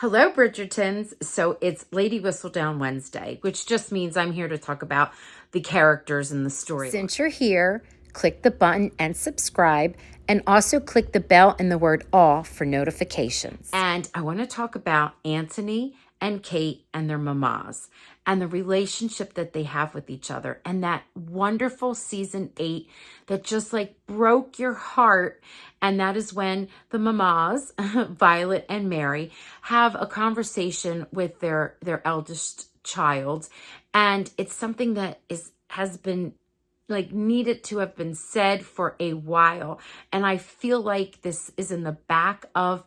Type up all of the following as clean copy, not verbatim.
Hello, Bridgertons. So it's Lady Whistledown Wednesday, which just means I'm here to talk about the characters in the story. Since you're here, click the button and subscribe, and also click the bell and the word all for notifications. And I want to talk about Anthony and Kate and their mamas and the relationship that they have with each other, and that wonderful season 8 that just like broke your heart. And that is when the mamas, Violet and Mary, have a conversation with their eldest child. And it's something that has been like needed to have been said for a while. And I feel like this is in the back of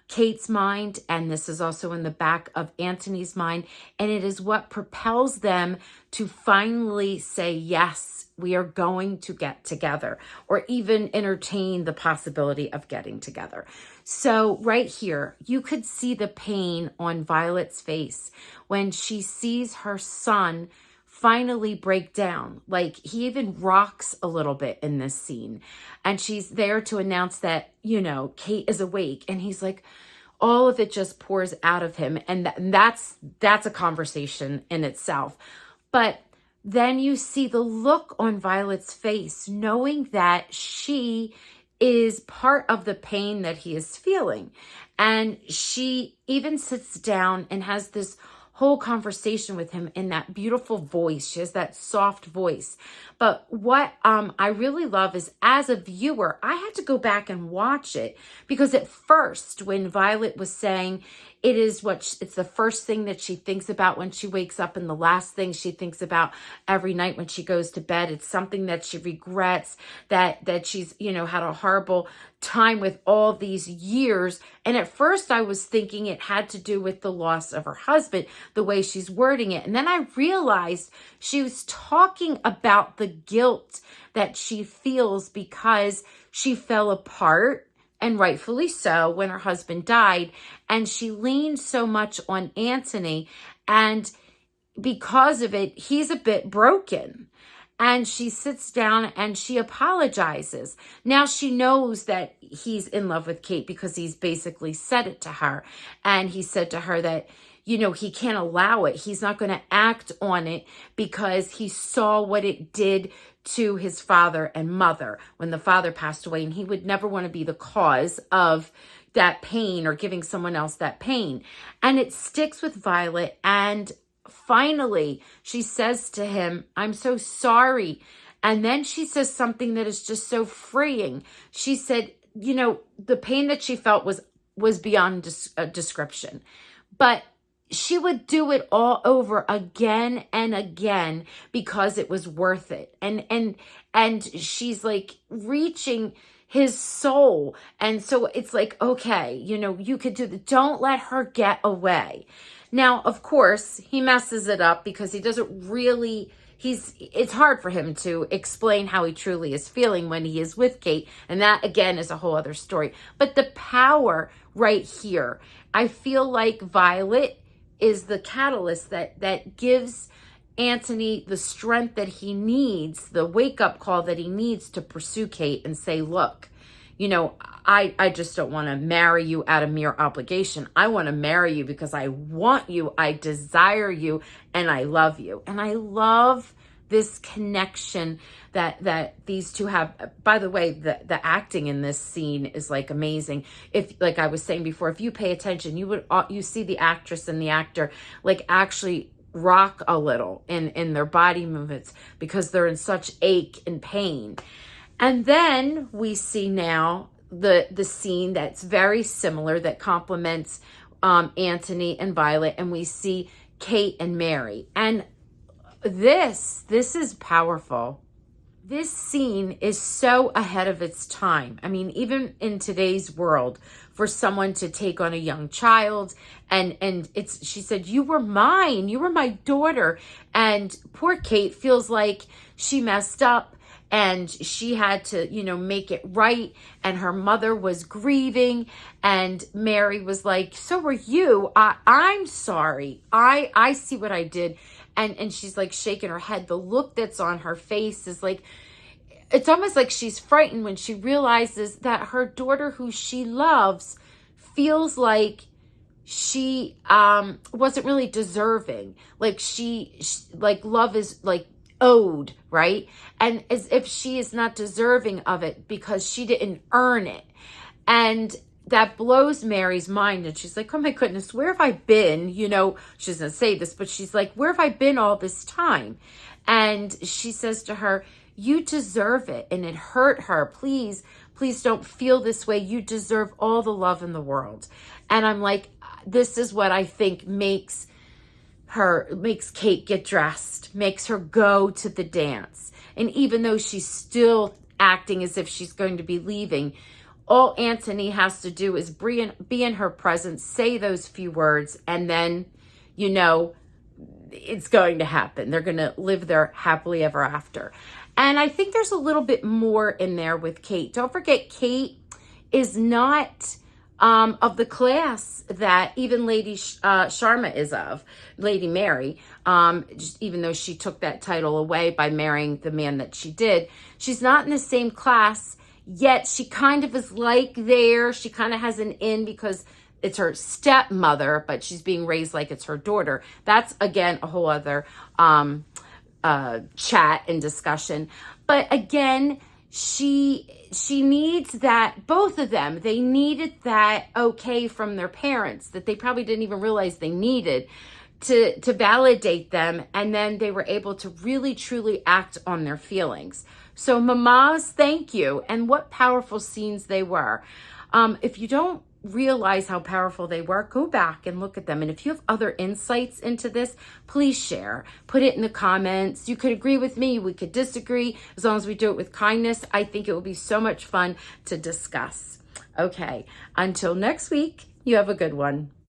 Kate's mind, and this is also in the back of Anthony's mind, and it is what propels them to finally say, yes, we are going to get together, or even entertain the possibility of getting together. So right here, you could see the pain on Violet's face when she sees her son finally break down. Like, he even rocks a little bit in this scene, and she's there to announce that, Kate is awake, and he's like, all of it just pours out of him. And that's a conversation in itself. But then you see the look on Violet's face, knowing that she is part of the pain that he is feeling. And she even sits down and has this whole conversation with him in that beautiful voice. She has that soft voice. But what I really love is, as a viewer, I had to go back and watch it, because at first when Violet was saying it's the first thing that she thinks about when she wakes up and the last thing she thinks about every night when she goes to bed, it's something that she regrets, that she's, had a horrible time with all these years. And at first I was thinking it had to do with the loss of her husband, the way she's wording it. And then I realized she was talking about the guilt that she feels because she fell apart, and rightfully so, when her husband died. And she leaned so much on Anthony, and because of it, he's a bit broken. And she sits down and she apologizes. Now she knows that he's in love with Kate, because he's basically said it to her. And he said to her that, he can't allow it. He's not going to act on it, because he saw what it did to his father and mother when the father passed away. And he would never want to be the cause of that pain or giving someone else that pain. And it sticks with Violet. And finally, she says to him, I'm so sorry. And then she says something that is just so freeing. She said, the pain that she felt was beyond description. But she would do it all over again and again, because it was worth it. And she's like reaching his soul. And so it's like, okay, you could do that. Don't let her get away. Now, of course, he messes it up, because he doesn't really, it's hard for him to explain how he truly is feeling when he is with Kate. And that, again, is a whole other story. But the power right here, I feel like Violet is the catalyst that gives Anthony the strength that he needs, the wake-up call that he needs to pursue Kate and say, look, I just don't want to marry you out of mere obligation. I want to marry you because I want you, I desire you, and I love you. And I love this connection that these two have. By the way, the acting in this scene is like amazing. If, like I was saying before, if you pay attention, you see the actress and the actor like actually rock a little in their body movements, because they're in such ache and pain. And then we see now the scene that's very similar, that complements Anthony and Violet, and we see Kate and Mary. And this is powerful. This scene is so ahead of its time. I mean, even in today's world, for someone to take on a young child, and she said, you were mine, you were my daughter. And poor Kate feels like she messed up, and she had to, make it right. And her mother was grieving, and Mary was like, so were you. I'm sorry. I see what I did. And she's like shaking her head. The look that's on her face is like, it's almost like she's frightened when she realizes that her daughter, who she loves, feels like she wasn't really deserving. Like like love is like owed, right? And as if she is not deserving of it because she didn't earn it. And that blows Mary's mind. And she's like, oh my goodness, where have I been? You know, she doesn't say this, but she's like, where have I been all this time? And she says to her, you deserve it. And it hurt her. Please, please don't feel this way. You deserve all the love in the world. And I'm like, this is what I think makes Kate get dressed, makes her go to the dance. And even though she's still acting as if she's going to be leaving, all Anthony has to do is be in her presence, say those few words, and then, you know, it's going to happen. They're going to live there happily ever after. And I think there's a little bit more in there with Kate. Don't forget, Kate is not of the class that even Lady Sharma is of, Lady Mary, even though she took that title away by marrying the man that she did. She's not in the same class, yet she kind of is like there. She kind of has an in because it's her stepmother, but she's being raised like it's her daughter. That's, again, a whole other chat and discussion. But again, she needs that, both of them, they needed that okay from their parents that they probably didn't even realize they needed to validate them. And then they were able to really, truly act on their feelings. So mamas, thank you. And what powerful scenes they were. If you don't realize how powerful they were, go back and look at them. And if you have other insights into this, please share. Put it in the comments. You could agree with me. We could disagree. As long as we do it with kindness, I think it will be so much fun to discuss. Okay, until next week, you have a good one.